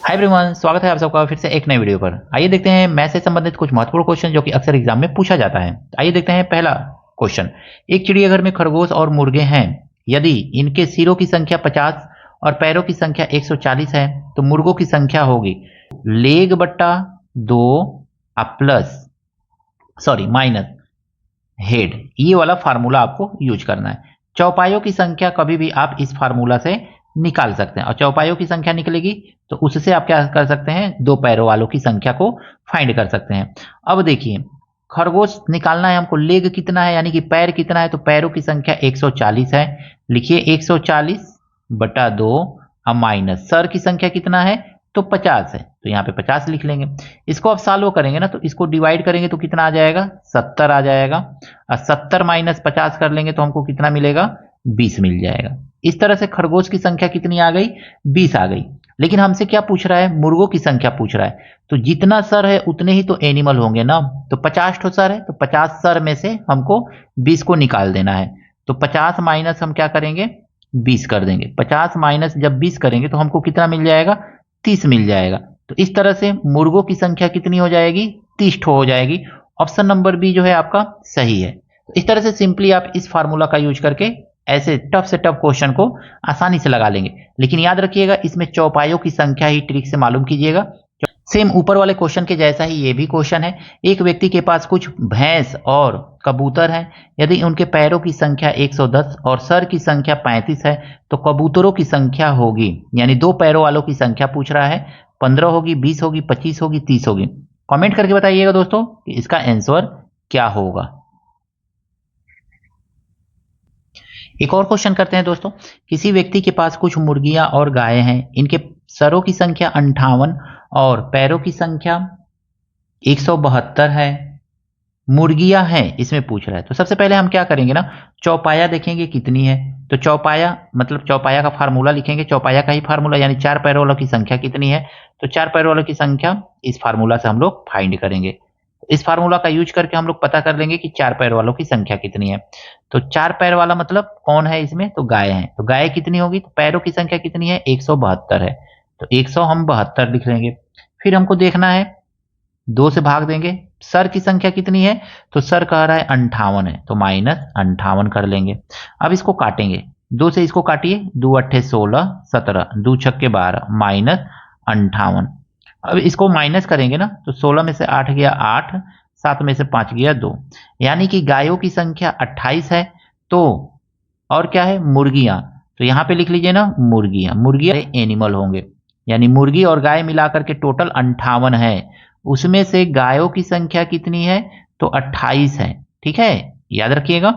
Hi everyone, स्वागत है आप सबका फिर से एक नए वीडियो पर। आइए देखते हैं मैथ से संबंधित कुछ महत्वपूर्ण क्वेश्चन जो कि अक्सर एग्जाम में पूछा जाता है। आइए देखते हैं पहला क्वेश्चन। एक चिड़ियाघर में खरगोश और मुर्गे हैं। यदि इनके सिरों की संख्या 50 और पैरों की संख्या 140 है तो मुर्गों की संख्या होगी लेग बट्टा 2 प्लस माइनस हेड। ये वाला फार्मूला आपको यूज करना है। चौपाइयों की संख्या कभी भी आप इस फार्मूला से निकाल सकते हैं और चौपाइयों की संख्या निकलेगी तो उससे आप क्या कर सकते हैं, दो पैरों वालों की संख्या को फाइंड कर सकते हैं। अब देखिए, खरगोश निकालना है हमको, लेग कितना है यानी कि पैर कितना है, तो पैरों की संख्या 140 है। लिखिए 140 बटा 2 माइनस सर की संख्या कितना है, तो 50 है, तो यहाँ पे 50 लिख लेंगे। इसको आप सॉल्व करेंगे ना तो इसको डिवाइड करेंगे तो कितना आ जाएगा, 70 आ जाएगा। और 70 माइनस 50 कर लेंगे तो हमको कितना मिलेगा, 20 मिल जाएगा। इस तरह से खरगोश की संख्या कितनी आ गई, 20 आ गई। लेकिन हमसे क्या पूछ रहा है, मुर्गों की संख्या पूछ रहा है। तो जितना सर है उतने ही तो एनिमल होंगे ना, तो 50 ठो सर है तो 50 सर में से हमको 20 को निकाल देना है। तो 50 माइनस हम क्या करेंगे, 20 कर देंगे। 50 माइनस जब 20 करेंगे तो हमको कितना मिल जाएगा, 30 मिल जाएगा। तो इस तरह से मुर्गों की संख्या कितनी हो जाएगी, 30 ठो हो जाएगी। ऑप्शन नंबर बी जो है आपका सही है। तो इस तरह से सिंपली आप इस फार्मूला का यूज करके ऐसे टफ से टफ क्वेश्चन को आसानी से लगा लेंगे। लेकिन याद रखिएगा, इसमें चौपाइयों की संख्या ही ट्रिक से मालूम कीजिएगा। सेम ऊपर वाले क्वेश्चन के जैसा ही ये भी क्वेश्चन है। एक व्यक्ति के पास कुछ भैंस और कबूतर हैं। यदि उनके पैरों की संख्या 110 और सर की संख्या 35 है तो कबूतरों की संख्या होगी, यानी दो पैरों वालों की संख्या पूछ रहा है, 15 होगी, 20 होगी, 25 होगी, 30 होगी। कमेंट करके बताइएगा दोस्तों कि इसका आंसर क्या होगा। एक और क्वेश्चन करते हैं दोस्तों। किसी व्यक्ति के पास कुछ मुर्गियां और गायें हैं। इनके सरों की संख्या 58 और पैरों की संख्या 172 है। मुर्गियां हैं इसमें पूछ रहा है। तो सबसे पहले हम क्या करेंगे ना, चौपाया देखेंगे कितनी है। तो चौपाया मतलब चौपाया का फार्मूला लिखेंगे, चौपाया का ही फार्मूला, यानी चार पैरों वालों की संख्या कितनी है। तो चार पैरों वालों की संख्या इस फार्मूला से हम लोग फाइंड करेंगे। इस फार्मूला का यूज करके हम लोग पता कर लेंगे कि चार पैर वालों की संख्या कितनी है। तो चार पैर वाला मतलब कौन है इसमें, तो गाय है। तो गाय कितनी होगी, तो पैरों की संख्या कितनी है, 172 है। तो 100 हम 72 लिख लेंगे। फिर हमको देखना है, 2 से भाग देंगे। सर की संख्या कितनी है, तो सर कह रहा है 58 है, तो माइनस 58 कर लेंगे। अब इसको काटेंगे, 2 से इसको काटिए, 2 अट्ठे 16, 17, 2 छक्के 12, माइनस 58। अब इसको माइनस करेंगे ना तो 16 में से 8 गया 8, 7 में से 5 गया 2, यानी कि गायों की संख्या 28 है। तो और क्या है, मुर्गियां। तो यहां पे लिख लीजिए ना, मुर्गियां। मुर्गियां एनिमल होंगे, यानी मुर्गी और गाय मिलाकर के टोटल 58 है। उसमें से गायों की संख्या कितनी है, तो 28 है। ठीक है, याद रखिएगा।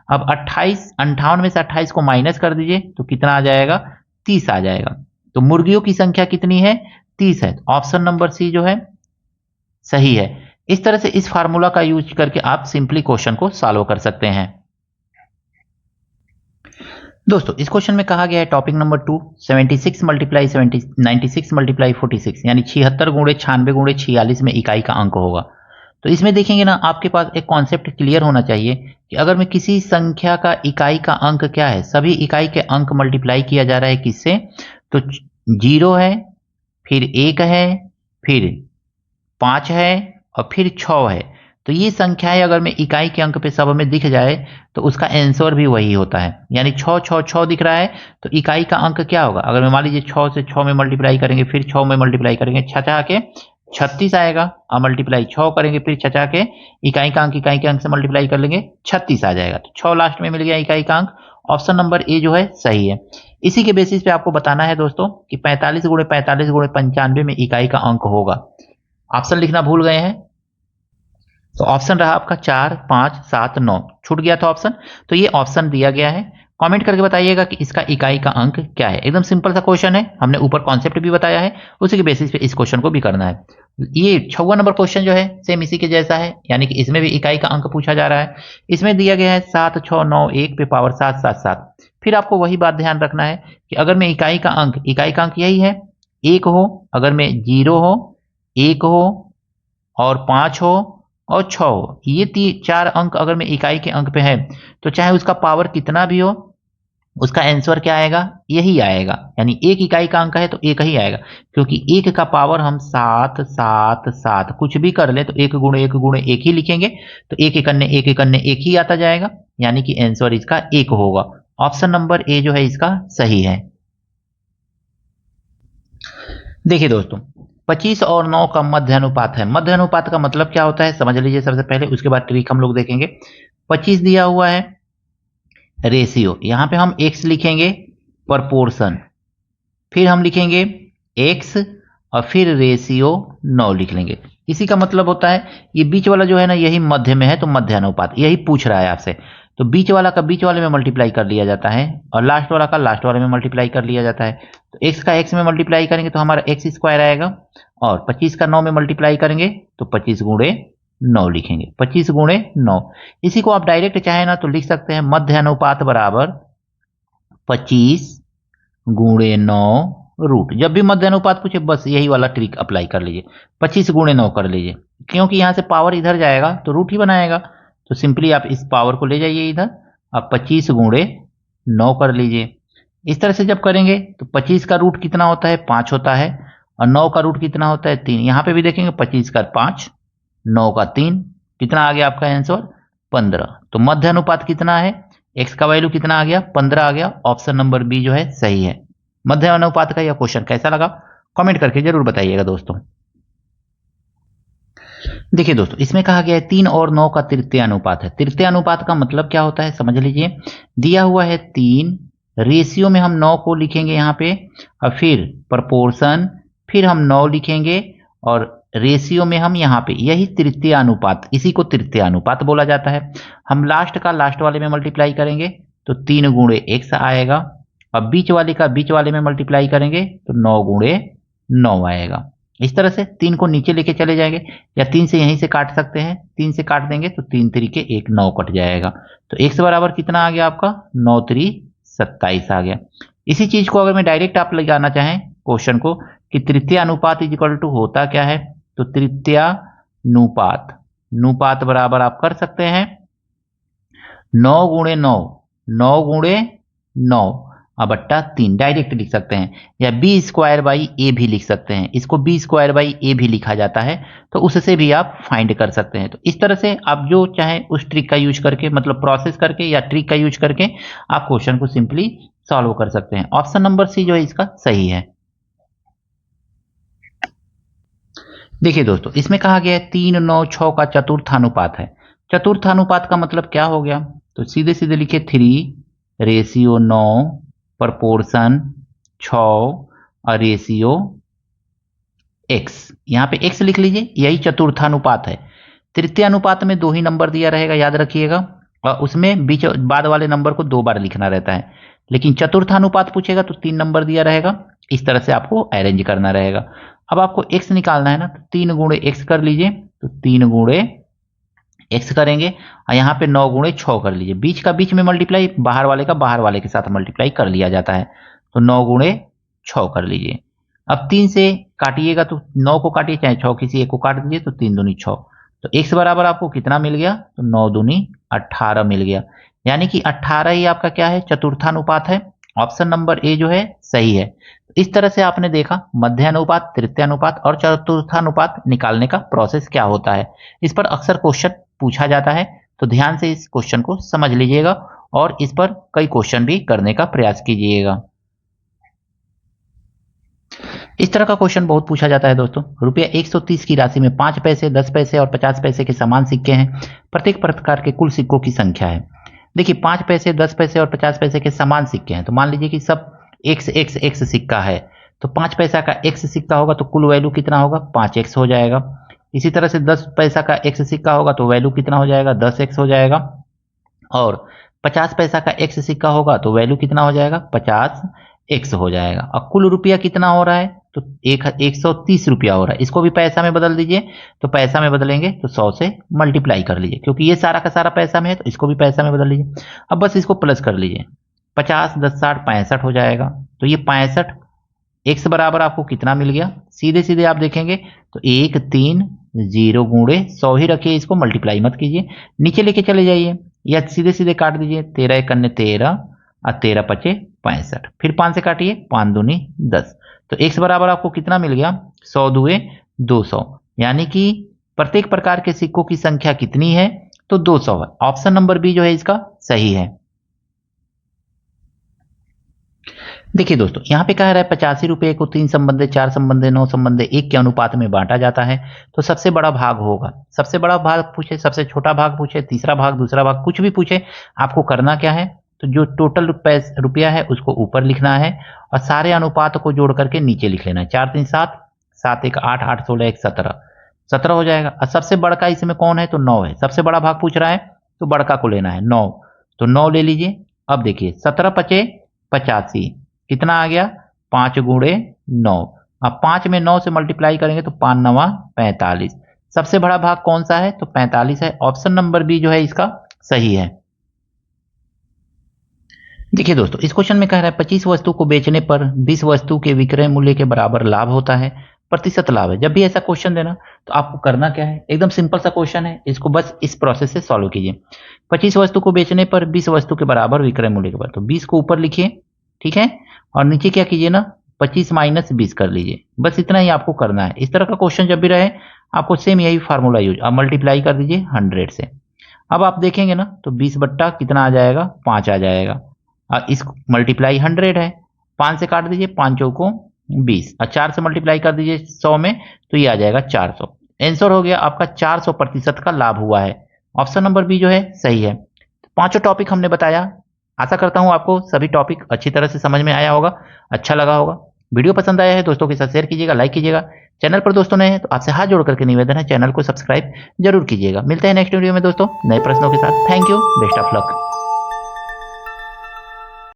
अब 28, 58 में से 28 को माइनस कर दीजिए तो कितना आ जाएगा, 30 आ जाएगा। तो मुर्गियों की संख्या कितनी है, 30 है। ऑप्शन नंबर सी जो है सही है। इस तरह से इस फार्मूला का यूज करके आप सिंपली क्वेश्चन को सॉल्व कर सकते हैं। दोस्तों इस क्वेश्चन में कहा गया है टॉपिक नंबर 2, 76 मल्टीप्लाई 96 मल्टीप्लाई 46, यानी 76 गुणे 96 गुणे 46 में इकाई का अंक होगा। तो इसमें देखेंगे ना, आपके पास एक कॉन्सेप्ट क्लियर होना चाहिए कि अगर मैं किसी संख्या का इकाई का अंक क्या है, सभी इकाई के अंक मल्टीप्लाई किया जा रहा है किससे, तो 0 है, फिर 1 है, फिर 5 है और फिर 6 है। तो ये संख्याएं अगर मैं इकाई के अंक पे सब में दिख जाए तो उसका आंसर भी वही होता है। यानी 6 6 6 दिख रहा है तो इकाई का अंक क्या होगा, अगर मैं मान लीजिए 6 से 6 में मल्टीप्लाई करेंगे, फिर 6 में मल्टीप्लाई करेंगे, छचा के 36 आएगा, और मल्टीप्लाई 6 करेंगे, फिर छचा के इकाई के अंक से मल्टीप्लाई कर लेंगे, 36 आ जाएगा। तो 6 लास्ट में मिल गया इकाई का अंक। ऑप्शन नंबर ए जो है सही है। इसी के बेसिस पे आपको बताना है दोस्तों कि 45 गुणे 45 गुणे 95 में इकाई का अंक होगा। ऑप्शन लिखना भूल गए हैं, तो ऑप्शन रहा आपका 4, 5, 7, 9, छूट गया था ऑप्शन। तो ये ऑप्शन दिया गया है। कमेंट करके बताइएगा कि इसका इकाई का अंक क्या है। एकदम सिंपल सा क्वेश्चन है, हमने ऊपर कॉन्सेप्ट भी बताया है, उसी के बेसिस पे इस क्वेश्चन को भी करना है। ये 56 नंबर क्वेश्चन जो है सेम इसी के जैसा है, यानी कि इसमें भी इकाई का अंक पूछा जा रहा है। इसमें दिया गया है 7, 6, 9, 1 पे पावर 7, 7, 7। फिर आपको वही बात ध्यान रखना है कि अगर मैं इकाई का अंक यही है, 1 हो, अगर मैं 0 हो, 1 हो और 5 हो और 6 हो, ये 4 अंक अगर मैं इकाई के अंक पे है तो चाहे उसका पावर कितना भी हो, उसका आंसर क्या आएगा, यही आएगा। यानी 1 इकाई का अंक है तो 1 ही आएगा, क्योंकि 1 का पावर हम 7 7 7 कुछ भी कर ले तो 1 गुणे 1 गुणे 1 ही लिखेंगे, तो 1 एकन्ने 1 एकन्ने 1 ही आता जाएगा, यानी कि आंसर इसका 1 होगा। ऑप्शन नंबर ए जो है इसका सही है। देखिए दोस्तों, 25 और 9 का मध्य अनुपात है। मध्य अनुपात का मतलब क्या होता है समझ लीजिए सबसे पहले, उसके बाद ट्रिक हम लोग देखेंगे। 25 दिया हुआ है रेशियो, यहां पे हम x लिखेंगे प्रपोर्शन, फिर हम लिखेंगे x और फिर रेशियो 9 लिख लेंगे। इसी का मतलब होता है ये बीच वाला जो है ना यही मध्य में है, तो मध्य अनुपात यही पूछ रहा है आपसे। तो बीच वाला का बीच वाले में मल्टीप्लाई कर लिया जाता है और लास्ट वाला का लास्ट वाले में मल्टीप्लाई कर लिया जाता है। तो x का x में मल्टीप्लाई करेंगे तो हमारा x स्क्वायर आएगा, और 25 का 9 में मल्टीप्लाई करेंगे तो 25 गुणे 9 लिखेंगे, 25 गुणे 9। इसी को आप डायरेक्ट चाहे ना तो लिख सकते हैं मध्य अनुपात बराबर 25 गुणे 9 रूट। जब भी मध्य अनुपात पूछे बस यही वाला ट्रिक अप्लाई कर लीजिए, 25 गुणे 9 कर लीजिए, क्योंकि यहां से पावर इधर जाएगा तो रूट ही बनाएगा। तो सिंपली आप इस पावर को ले जाइए इधर, आप 25 गुणे 9 कर लीजिए। इस तरह से जब करेंगे तो 25 का रूट कितना होता है, 5 होता है, और 9 का रूट कितना होता है, 3। यहां पे भी देखेंगे 25 का 5, 9 का 3, कितना आ गया आपका आंसर, 15। तो मध्य अनुपात कितना है, x का वैल्यू कितना आ गया, 15 आ गया। ऑप्शन नंबर बी जो है सही है। मध्य अनुपात का यह क्वेश्चन कैसा लगा कमेंट करके जरूर बताइएगा दोस्तों। देखिए दोस्तों, इसमें कहा गया है 3 और 9 का तृतीय अनुपात है। तृतीय अनुपात का मतलब क्या होता है समझ लीजिए। दिया हुआ है 3, रेशियो में हम 9 को लिखेंगे यहाँ पे, और फिर प्रपोर्शन, फिर हम 9 लिखेंगे, और रेशियो में हम यहाँ पे, यही तृतीय अनुपात, इसी को तृतीय अनुपात बोला जाता है। हम लास्ट का लास्ट वाले में मल्टीप्लाई करेंगे तो 3 गुणे x आएगा, और बीच वाले का बीच वाले में मल्टीप्लाई करेंगे तो 9 गुणे 9 आएगा। इस तरह से 3 को नीचे लेके चले जाएंगे, या 3 से यहीं से काट सकते हैं, 3 से काट देंगे तो 3 तरीके 1 9 कट जाएगा। तो x बराबर कितना आ गया आपका, 9 3 27 आ गया। इसी चीज को अगर मैं डायरेक्ट आप लगाना चाहें क्वेश्चन को कि तृतीय अनुपात इज इक्वल टू होता क्या है, तो तृतीयानुपात, अनुपात बराबर आप कर सकते हैं 9 गुणे 9, 9 गुणे 9 बट्टा 3 डायरेक्ट लिख सकते हैं, या बी स्क्वायर बाई ए भी लिख सकते हैं। इसको बी स्क्वायर बाई ए भी लिखा जाता है, तो उससे भी आप फाइंड कर सकते हैं। तो इस तरह से आप जो चाहे उस ट्रिक का यूज करके, मतलब प्रोसेस करके या ट्रिक का यूज करके आप क्वेश्चन को सिंपली सॉल्व कर सकते हैं। ऑप्शन नंबर सी जो है इसका सही है। देखिए दोस्तों, इसमें कहा गया है 3 9 6 का चतुर्थानुपात है। चतुर्थानुपात का मतलब क्या हो गया, तो सीधे सीधे लिखे 3 रेशियो 9 प्रपोर्शन 6 और रेशियो x। यहां पे x लिख लीजिए, यही चतुर्थानुपात है। तृतीय अनुपात में 2 ही नंबर दिया रहेगा, याद रखिएगा, और उसमें बीच बाद वाले नंबर को 2 बार लिखना रहता है। लेकिन चतुर्थानुपात पूछेगा तो 3 नंबर दिया रहेगा, इस तरह से आपको अरेंज करना रहेगा। अब आपको x निकालना है ना, तो 3 गुणे x कर लीजिए, तो 3 गुणे x करेंगे, और यहाँ पे 9 गुणे 6 कर लीजिए। बीच का बीच में मल्टीप्लाई, बाहर वाले का बाहर वाले के साथ मल्टीप्लाई कर लिया जाता है, तो 9 गुणे 6 कर लीजिए। अब 3 से काटिएगा तो 9 को काटिए, चाहे 6 किसी एक को काट दीजिए, तो 3 दूनी 6। तो x बराबर आपको कितना मिल गया, तो 9 दूनी 18 मिल गया। यानी कि 18 ही आपका क्या है, चतुर्थानुपात है। ऑप्शन नंबर ए जो है सही है। इस तरह से आपने देखा मध्य अनुपात, तृतीय अनुपात और चतुर्थानुपात निकालने का प्रोसेस क्या होता है। इस पर अक्सर क्वेश्चन पूछा जाता है, तो ध्यान से इस क्वेश्चन को समझ लीजिएगा और इस पर कई क्वेश्चन भी करने का प्रयास कीजिएगा। इस तरह का क्वेश्चन बहुत पूछा जाता है दोस्तों। रुपया 130 की राशि में 5 पैसे, 10 पैसे और 50 पैसे के समान सिक्के हैं। प्रत्येक प्रकार के कुल सिक्कों की संख्या है। देखिए 5 पैसे, 10 पैसे और 50 पैसे के समान सिक्के हैं, तो मान लीजिए कि सब x सिक्का है, तो 5 पैसा का x सिक्का होगा तो कुल वैल्यू कितना होगा, 5x हो जाएगा। इसी तरह से 10 पैसा का x सिक्का होगा तो वैल्यू कितना हो जाएगा, 10x हो जाएगा। और 50 पैसा का x सिक्का होगा तो वैल्यू कितना हो जाएगा, 50x हो जाएगा। और कुल रुपया कितना हो रहा है, तो 130 रुपया हो रहा है। इसको भी पैसा में बदल दीजिए, तो पैसा में बदलेंगे तो 100 से मल्टीप्लाई कर लीजिए, क्योंकि ये सारा का सारा पैसा में है, तो इसको भी पैसा में बदल लीजिए। अब बस इसको प्लस कर लीजिए, 50 10 60 65 हो जाएगा। तो ये 65 x बराबर आपको कितना मिल गया, सीधे सीधे आप देखेंगे तो 130 गुणे 100 ही रखिए, इसको मल्टीप्लाई मत कीजिए, नीचे लेके चले जाइए या सीधे सीधे काट दीजिए। 13 1 13 और 13 पचे 65, फिर 5 से काटिए, 5 दूनी 10, तो x बराबर आपको कितना मिल गया, 100 दुए 200, यानी कि प्रत्येक प्रकार के सिक्कों की संख्या कितनी है, तो 200 है। ऑप्शन नंबर बी जो है इसका सही है। देखिए दोस्तों, यहाँ पे कह रहा है 85 रुपये को 3 संबंधे 4 संबंधे 9 संबंधे 1 के अनुपात में बांटा जाता है, तो सबसे बड़ा भाग होगा। सबसे बड़ा भाग पूछे, सबसे छोटा भाग पूछे, तीसरा भाग, दूसरा भाग, कुछ भी पूछे, आपको करना क्या है, तो जो टोटल रुपया है उसको ऊपर लिखना है और सारे अनुपात को जोड़ करके नीचे लिख लेना है। 4 3 7, 7 1 8, 8 16 1 17, 17 हो जाएगा। और सबसे बड़का इसमें कौन है, तो 9 है। सबसे बड़ा भाग पूछ रहा है तो बड़का को लेना है 9, तो 9 ले लीजिए। अब देखिए 17 पचे 85, कितना आ गया, 5 गुणे 9। अब 5 में 9 से मल्टीप्लाई करेंगे तो 5 9 45। सबसे बड़ा भाग कौन सा है, तो 45 है। ऑप्शन नंबर बी जो है इसका सही है। देखिए दोस्तों, इस क्वेश्चन में कह रहा है 25 वस्तु को बेचने पर 20 वस्तु के विक्रय मूल्य के बराबर लाभ होता है, प्रतिशत लाभ है। जब भी ऐसा क्वेश्चन देना तो आपको करना क्या है, एकदम सिंपल सा क्वेश्चन है, इसको बस इस प्रोसेस से सॉल्व कीजिए। 25 वस्तु को बेचने पर 20 वस्तु के बराबर विक्रय मूल्य के बराबर, तो 20 को ऊपर लिखिए, ठीक है, और नीचे क्या कीजिए ना, 25 माइनस 20 कर लीजिए। बस इतना ही आपको करना है। इस तरह का क्वेश्चन जब भी रहे आपको सेम यही फार्मूला यूज, अब मल्टीप्लाई कर दीजिए 100 से। अब आप देखेंगे ना तो 20 बट्टा कितना आ जाएगा, 5 आ जाएगा। और इस मल्टीप्लाई 100 है, 5 से काट दीजिए, 5 चौको 20, और 4 से मल्टीप्लाई कर दीजिए 100 में, तो ये आ जाएगा 400। आंसर हो गया आपका 400% का लाभ हुआ है। ऑप्शन नंबर बी जो है सही है। पांचों टॉपिक हमने बताया। आशा करता हूं आपको सभी टॉपिक अच्छी तरह से समझ में आया होगा, अच्छा लगा होगा। वीडियो पसंद आया है दोस्तों के साथ शेयर कीजिएगा, लाइक कीजिएगा। चैनल पर दोस्तों नए हैं तो आपसे हाथ जोड़ करके निवेदन है, चैनल को सब्सक्राइब जरूर कीजिएगा। मिलते हैं नेक्स्ट वीडियो में दोस्तों नए प्रश्नों के साथ। Thank you, best of luck.